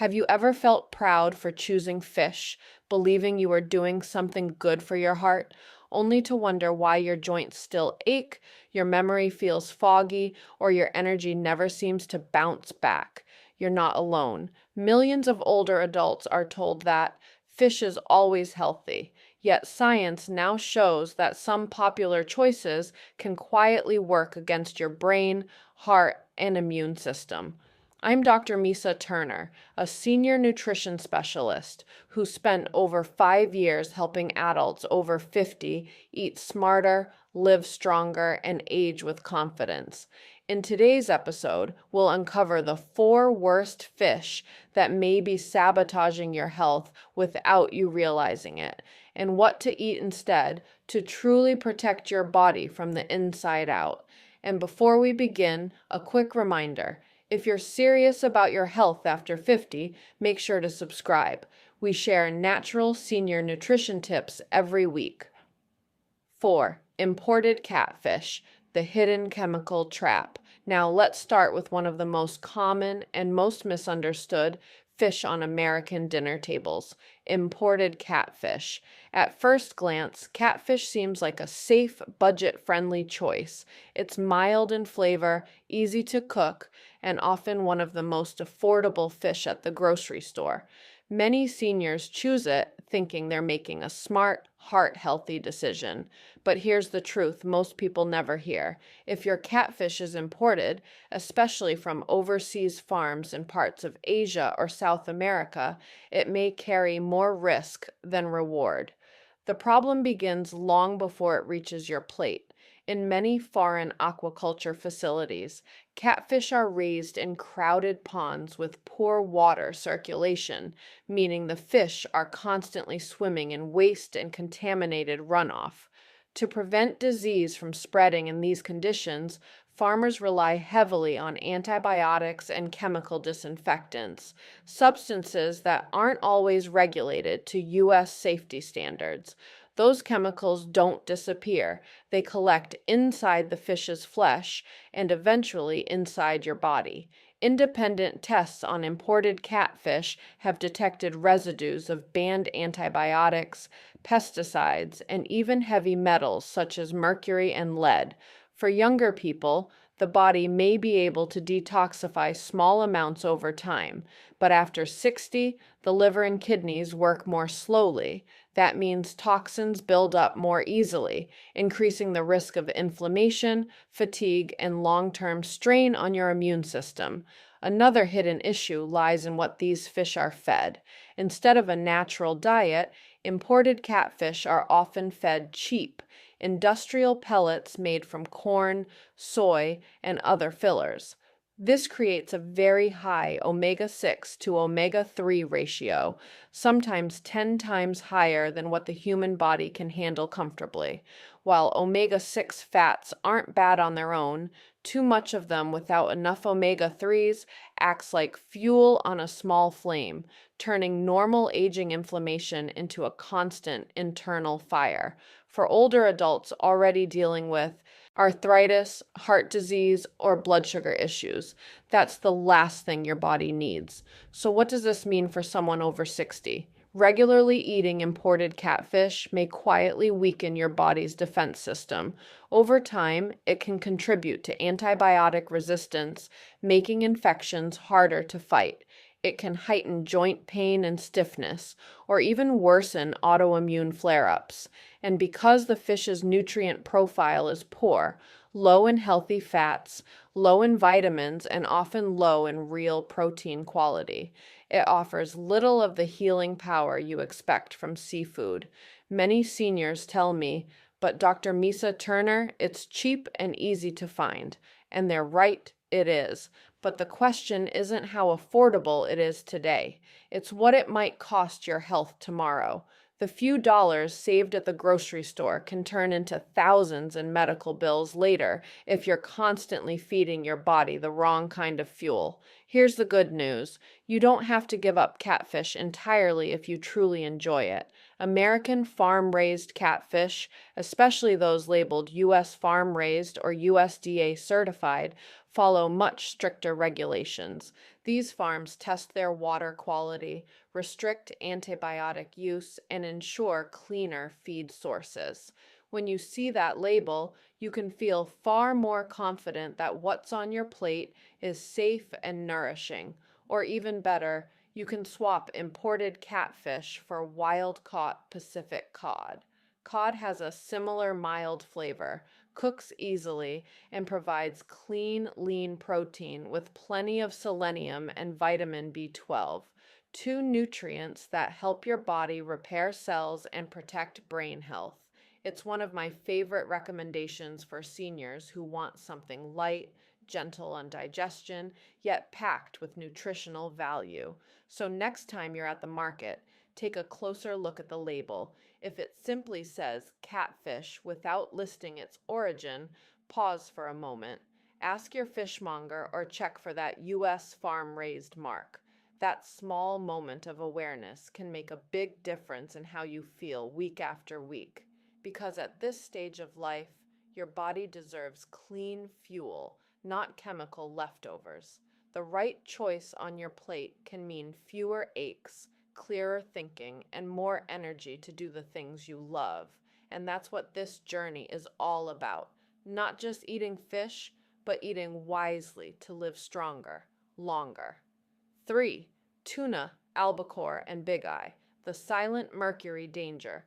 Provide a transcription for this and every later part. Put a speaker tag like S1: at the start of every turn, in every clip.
S1: Have you ever felt proud for choosing fish, believing you are doing something good for your heart, only to wonder why your joints still ache, your memory feels foggy, or your energy never seems to bounce back? You're not alone. Millions of older adults are told that fish is always healthy, yet science now shows that some popular choices can quietly work against your brain, heart, and immune system. I'm Dr. Misa Turner, a senior nutrition specialist who spent over 5 years helping adults over 50 eat smarter, live stronger, and age with confidence. In today's episode, we'll uncover the 4 worst fish that may be sabotaging your health without you realizing it, and what to eat instead to truly protect your body from the inside out. And before we begin, a quick reminder. If you're serious about your health after 50, make sure to subscribe. We share natural senior nutrition tips every week. 4. Imported catfish, the hidden chemical trap. Now let's start with one of the most common and most misunderstood fish on American dinner tables, imported catfish. At first glance, catfish seems like a safe, budget-friendly choice. It's mild in flavor, easy to cook, and often one of the most affordable fish at the grocery store. Many seniors choose it thinking they're making a smart, heart-healthy decision. But here's the truth most people never hear. If your catfish is imported, especially from overseas farms in parts of Asia or South America, it may carry more risk than reward. The problem begins long before it reaches your plate. In many foreign aquaculture facilities, catfish are raised in crowded ponds with poor water circulation, meaning the fish are constantly swimming in waste and contaminated runoff. To prevent disease from spreading in these conditions, farmers rely heavily on antibiotics and chemical disinfectants, substances that aren't always regulated to U.S. safety standards. Those chemicals don't disappear. They collect inside the fish's flesh and eventually inside your body. Independent tests on imported catfish have detected residues of banned antibiotics, pesticides, and even heavy metals such as mercury and lead. For younger people, the body may be able to detoxify small amounts over time, but after 60, the liver and kidneys work more slowly. That means toxins build up more easily, increasing the risk of inflammation, fatigue, and long-term strain on your immune system. Another hidden issue lies in what these fish are fed. Instead of a natural diet, imported catfish are often fed cheap, industrial pellets made from corn, soy, and other fillers. This creates a very high omega-6 to omega-3 ratio, sometimes 10 times higher than what the human body can handle comfortably. While omega-6 fats aren't bad on their own, too much of them without enough omega-3s acts like fuel on a small flame, turning normal aging inflammation into a constant internal fire. For older adults already dealing with arthritis, heart disease, or blood sugar issues, that's the last thing your body needs. So what does this mean for someone over 60? Regularly eating imported catfish may quietly weaken your body's defense system. Over time, it can contribute to antibiotic resistance, making infections harder to fight. It can heighten joint pain and stiffness, or even worsen autoimmune flare-ups. And because the fish's nutrient profile is poor, low in healthy fats, low in vitamins, and often low in real protein quality, it offers little of the healing power you expect from seafood. Many seniors tell me, but Dr. Misa Turner, it's cheap and easy to find. And they're right, it is. But the question isn't how affordable it is today. It's what it might cost your health tomorrow. The few dollars saved at the grocery store can turn into thousands in medical bills later if you're constantly feeding your body the wrong kind of fuel. Here's the good news. You don't have to give up catfish entirely if you truly enjoy it. American farm-raised catfish, especially those labeled U.S. farm-raised or USDA certified, follow much stricter regulations. These farms test their water quality, restrict antibiotic use, and ensure cleaner feed sources. When you see that label, you can feel far more confident that what's on your plate is safe and nourishing. Or even better, you can swap imported catfish for wild caught Pacific cod. Cod has a similar mild flavor, cooks easily, and provides clean, lean protein with plenty of selenium and vitamin B12, two nutrients that help your body repair cells and protect brain health. It's one of my favorite recommendations for seniors who want something light, gentle on digestion, yet packed with nutritional value. So next time you're at the market, take a closer look at the label. If it simply says catfish without listing its origin, pause for a moment. Ask your fishmonger or check for that U.S. farm raised mark. That small moment of awareness can make a big difference in how you feel week after week. Because at this stage of life, your body deserves clean fuel, not chemical leftovers. The right choice on your plate can mean fewer aches, clearer thinking, and more energy to do the things you love. And that's what this journey is all about. Not just eating fish, but eating wisely to live stronger, longer. 3. Tuna, albacore, and bigeye, the silent mercury danger.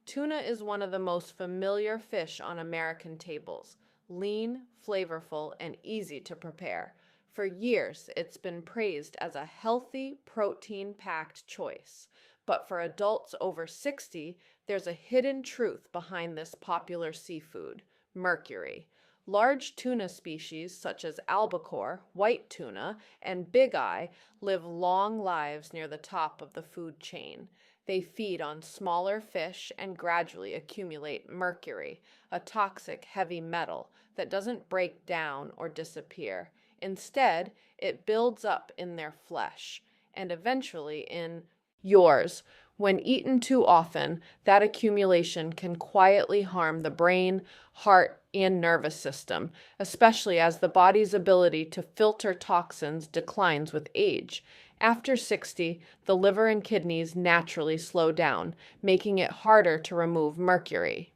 S1: Tuna is one of the most familiar fish on American tables, lean, flavorful, and easy to prepare. For years, it's been praised as a healthy, protein-packed choice. But for adults over 60, there's a hidden truth behind this popular seafood: mercury. Large tuna species such as albacore, white tuna, and bigeye live long lives near the top of the food chain. They feed on smaller fish and gradually accumulate mercury, a toxic heavy metal that doesn't break down or disappear. Instead, it builds up in their flesh and eventually in yours. When eaten too often, that accumulation can quietly harm the brain, heart, and nervous system, especially as the body's ability to filter toxins declines with age. After 60, the liver and kidneys naturally slow down, making it harder to remove mercury.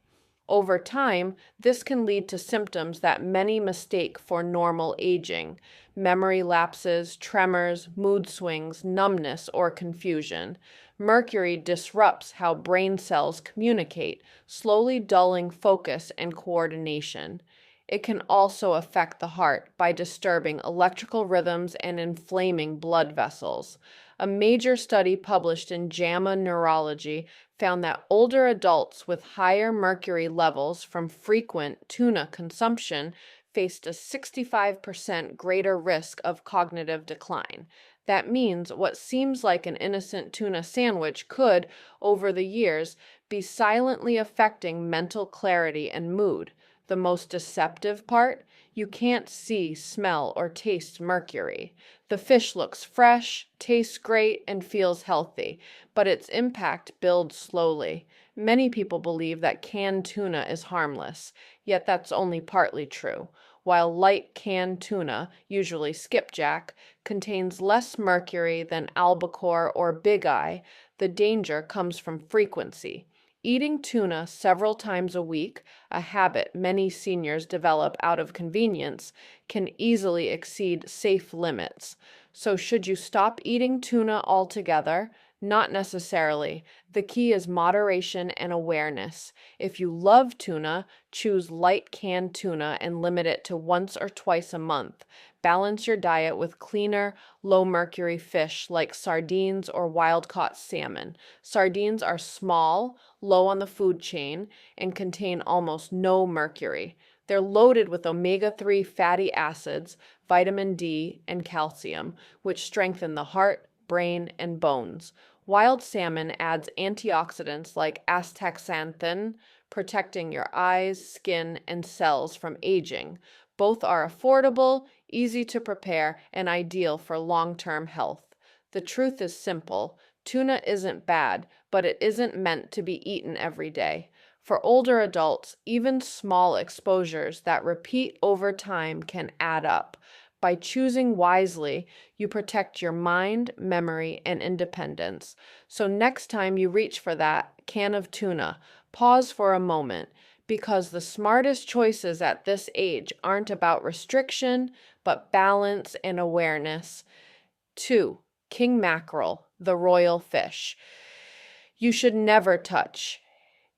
S1: Over time, this can lead to symptoms that many mistake for normal aging: memory lapses, tremors, mood swings, numbness, or confusion. Mercury disrupts how brain cells communicate, slowly dulling focus and coordination. It can also affect the heart by disturbing electrical rhythms and inflaming blood vessels. A major study published in JAMA Neurology found that older adults with higher mercury levels from frequent tuna consumption faced a 65% greater risk of cognitive decline. That means what seems like an innocent tuna sandwich could, over the years, be silently affecting mental clarity and mood. The most deceptive part? You can't see, smell, or taste mercury. The fish looks fresh, tastes great, and feels healthy, but its impact builds slowly. Many people believe that canned tuna is harmless, yet that's only partly true. While light canned tuna, usually skipjack, contains less mercury than albacore or bigeye, the danger comes from frequency. Eating tuna several times a week, a habit many seniors develop out of convenience, can easily exceed safe limits. So should you stop eating tuna altogether? Not necessarily. The key is moderation and awareness. If you love tuna, choose light canned tuna and limit it to once or twice a month. Balance your diet with cleaner, low mercury fish like sardines or wild caught salmon. Sardines are small, low on the food chain, and contain almost no mercury. They're loaded with omega-3 fatty acids, vitamin D, and calcium, which strengthen the heart, brain, and bones. Wild salmon adds antioxidants like astaxanthin, protecting your eyes, skin, and cells from aging. Both are affordable, easy to prepare, and ideal for long-term health. The truth is simple: tuna isn't bad, but it isn't meant to be eaten every day. For older adults, even small exposures that repeat over time can add up. By choosing wisely, you protect your mind, memory, and independence. So next time you reach for that can of tuna, pause for a moment, because the smartest choices at this age aren't about restriction, but balance and awareness. 2. King mackerel, the royal fish. You should never touch.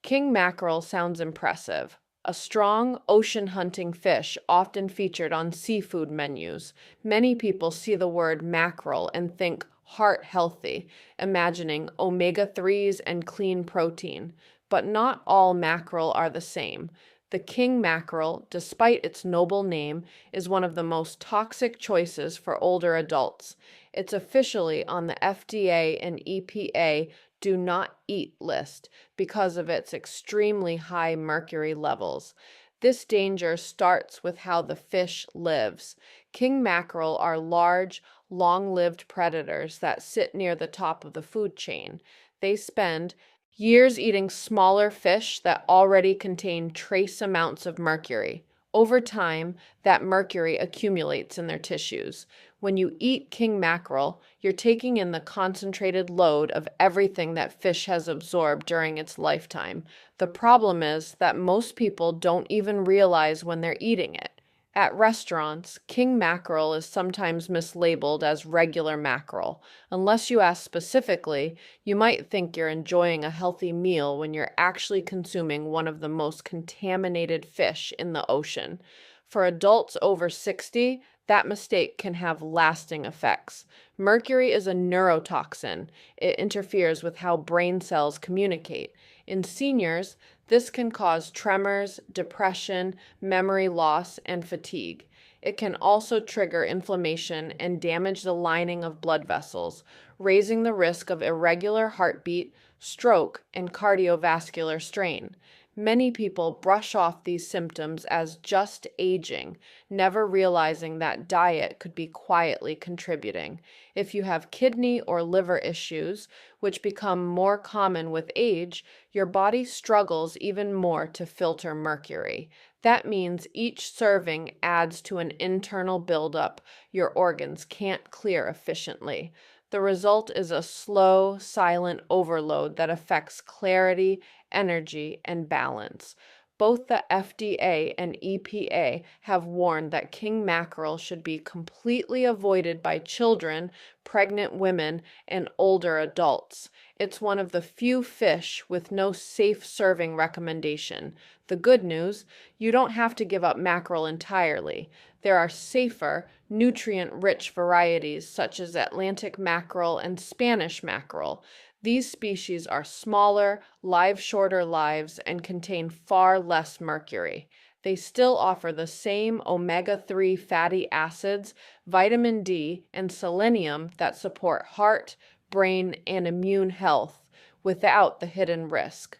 S1: King mackerel sounds impressive. A strong, ocean hunting fish often featured on seafood menus. Many people see the word mackerel and think heart healthy, imagining omega-3s and clean protein. But not all mackerel are the same. The king mackerel, despite its noble name, is one of the most toxic choices for older adults. It's officially on the FDA and EPA do not eat list because of its extremely high mercury levels. This danger starts with how the fish lives. King mackerel are large, long-lived predators that sit near the top of the food chain. They spend years eating smaller fish that already contain trace amounts of mercury. Over time, that mercury accumulates in their tissues. When you eat king mackerel, you're taking in the concentrated load of everything that fish has absorbed during its lifetime. The problem is that most people don't even realize when they're eating it. At restaurants, king mackerel is sometimes mislabeled as regular mackerel. Unless you ask specifically, you might think you're enjoying a healthy meal when you're actually consuming one of the most contaminated fish in the ocean. For adults over 60, that mistake can have lasting effects. Mercury is a neurotoxin. It interferes with how brain cells communicate. In seniors, this can cause tremors, depression, memory loss, and fatigue. It can also trigger inflammation and damage the lining of blood vessels, raising the risk of irregular heartbeat, stroke, and cardiovascular strain. Many people brush off these symptoms as just aging, never realizing that diet could be quietly contributing. If you have kidney or liver issues, which become more common with age, your body struggles even more to filter mercury. That means each serving adds to an internal buildup your organs can't clear efficiently. The result is a slow, silent overload that affects clarity, energy, and balance. Both the FDA and EPA have warned that king mackerel should be completely avoided by children, pregnant women, and older adults. It's one of the few fish with no safe serving recommendation. The good news, you don't have to give up mackerel entirely. There are safer, nutrient-rich varieties such as Atlantic mackerel and Spanish mackerel. These species are smaller, live shorter lives, and contain far less mercury. They still offer the same omega-3 fatty acids, vitamin D, and selenium that support heart, brain, and immune health without the hidden risk.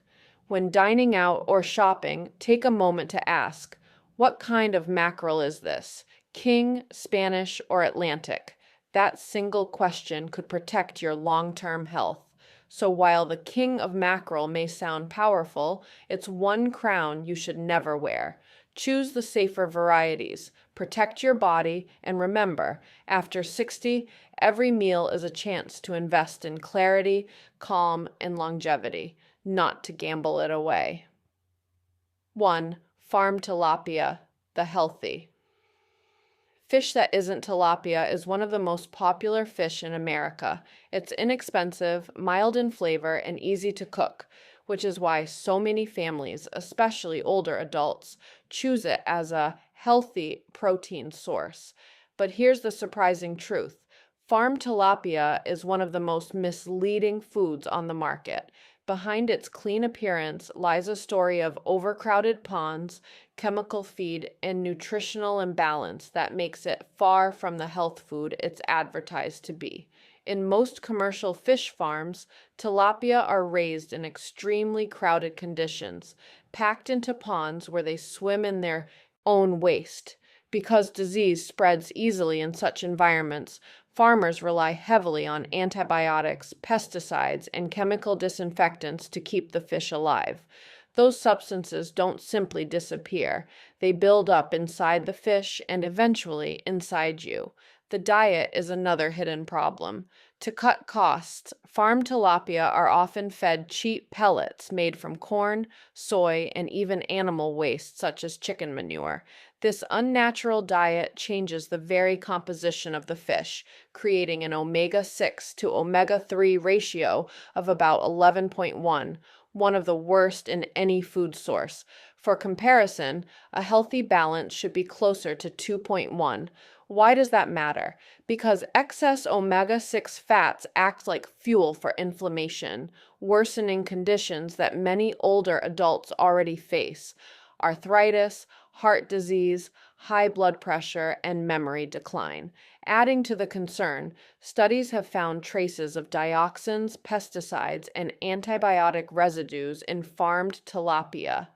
S1: When dining out or shopping, take a moment to ask, what kind of mackerel is this? King, Spanish, or Atlantic? That single question could protect your long-term health. So while the king of mackerel may sound powerful, it's one crown you should never wear. Choose the safer varieties, protect your body, and remember, after 60, every meal is a chance to invest in clarity, calm, and longevity, not to gamble it away. 1. Farm tilapia, the healthy. Fish that isn't tilapia is one of the most popular fish in America. It's inexpensive, mild in flavor, and easy to cook, which is why so many families, especially older adults, choose it as a healthy protein source. But here's the surprising truth. Farm tilapia is one of the most misleading foods on the market. Behind its clean appearance lies a story of overcrowded ponds, chemical feed, and nutritional imbalance that makes it far from the health food it's advertised to be. In most commercial fish farms, tilapia are raised in extremely crowded conditions, packed into ponds where they swim in their own waste. Because disease spreads easily in such environments, farmers rely heavily on antibiotics, pesticides, and chemical disinfectants to keep the fish alive. Those substances don't simply disappear. They build up inside the fish and eventually inside you. The diet is another hidden problem. To cut costs, farm tilapia are often fed cheap pellets made from corn, soy, and even animal waste such as chicken manure. This unnatural diet changes the very composition of the fish, creating an omega-6 to omega-3 ratio of about 11.1, one of the worst in any food source. For comparison, a healthy balance should be closer to 2.1. Why does that matter? Because excess omega-6 fats act like fuel for inflammation, worsening conditions that many older adults already face: arthritis, heart disease, high blood pressure, and memory decline. Adding to the concern, studies have found traces of dioxins, pesticides, and antibiotic residues in farmed tilapia.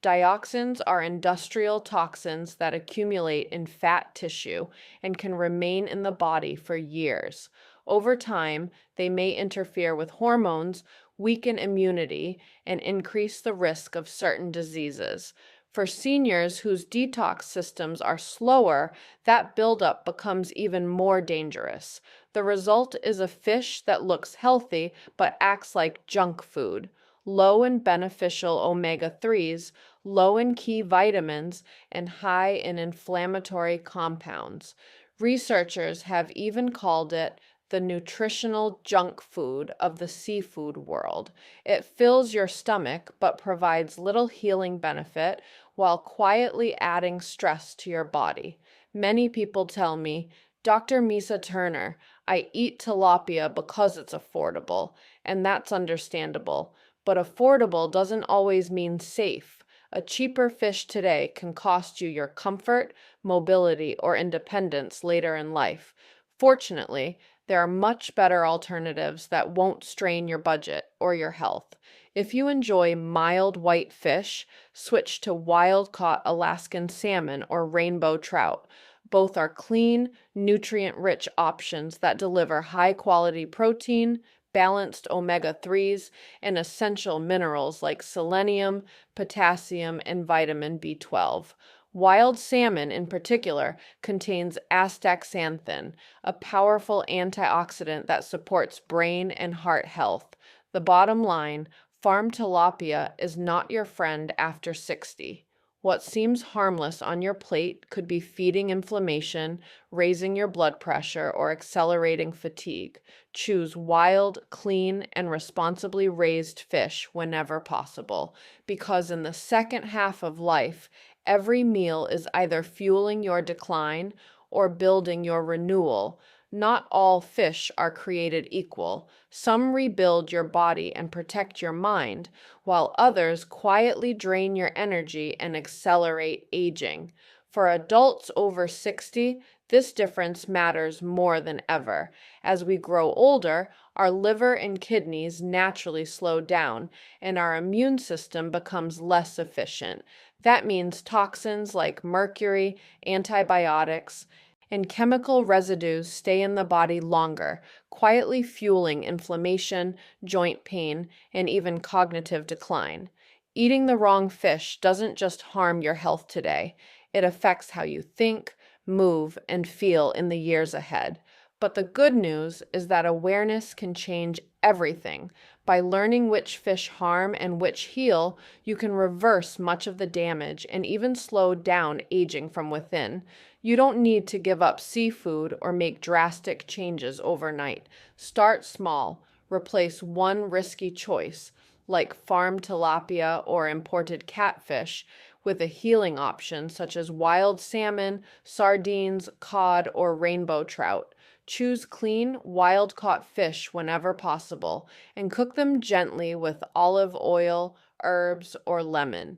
S1: Dioxins are industrial toxins that accumulate in fat tissue and can remain in the body for years. Over time, they may interfere with hormones, weaken immunity, and increase the risk of certain diseases. For seniors whose detox systems are slower, that buildup becomes even more dangerous. The result is a fish that looks healthy but acts like junk food, low in beneficial omega-3s, low in key vitamins, and high in inflammatory compounds. Researchers have even called it the nutritional junk food of the seafood world. It fills your stomach but provides little healing benefit while quietly adding stress to your body. Many people tell me, Dr. Misa Turner, I eat tilapia because it's affordable, and that's understandable. But affordable doesn't always mean safe. A cheaper fish today can cost you your comfort, mobility, or independence later in life. Fortunately, there are much better alternatives that won't strain your budget or your health. If you enjoy mild white fish, switch to wild-caught Alaskan salmon or rainbow trout. Both are clean, nutrient-rich options that deliver high-quality protein, balanced omega-3s, and essential minerals like selenium, potassium, and vitamin B12. Wild salmon, in particular, contains astaxanthin, a powerful antioxidant that supports brain and heart health. The bottom line, farm tilapia is not your friend after 60. What seems harmless on your plate could be feeding inflammation, raising your blood pressure, or accelerating fatigue. Choose wild, clean, and responsibly raised fish whenever possible, because in the second half of life, every meal is either fueling your decline or building your renewal. Not all fish are created equal. Some rebuild your body and protect your mind, while others quietly drain your energy and accelerate aging. For adults over 60, this difference matters more than ever. As we grow older, our liver and kidneys naturally slow down, and our immune system becomes less efficient. That means toxins like mercury, antibiotics, and chemical residues stay in the body longer, quietly fueling inflammation, joint pain, and even cognitive decline. Eating the wrong fish doesn't just harm your health today, it affects how you think, move, and feel in the years ahead. But the good news is that awareness can change everything. By learning which fish harm and which heal, you can reverse much of the damage and even slow down aging from within. You don't need to give up seafood or make drastic changes overnight. Start small. Replace one risky choice, like farmed tilapia or imported catfish, with a healing option such as wild salmon, sardines, cod, or rainbow trout. Choose clean, wild-caught fish whenever possible, and cook them gently with olive oil, herbs, or lemon.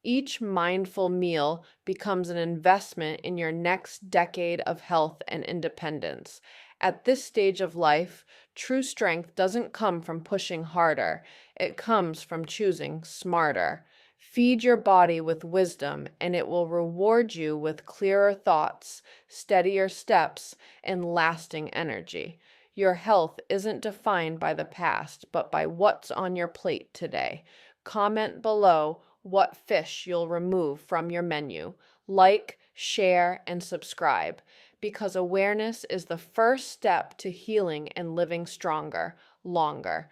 S1: Each mindful meal becomes an investment in your next decade of health and independence. At this stage of life, true strength doesn't come from pushing harder, it comes from choosing smarter. Feed your body with wisdom, and it will reward you with clearer thoughts, steadier steps, and lasting energy. Your health isn't defined by the past, but by what's on your plate today. Comment below what fish you'll remove from your menu. Like, share, and subscribe, because awareness is the first step to healing and living stronger, longer.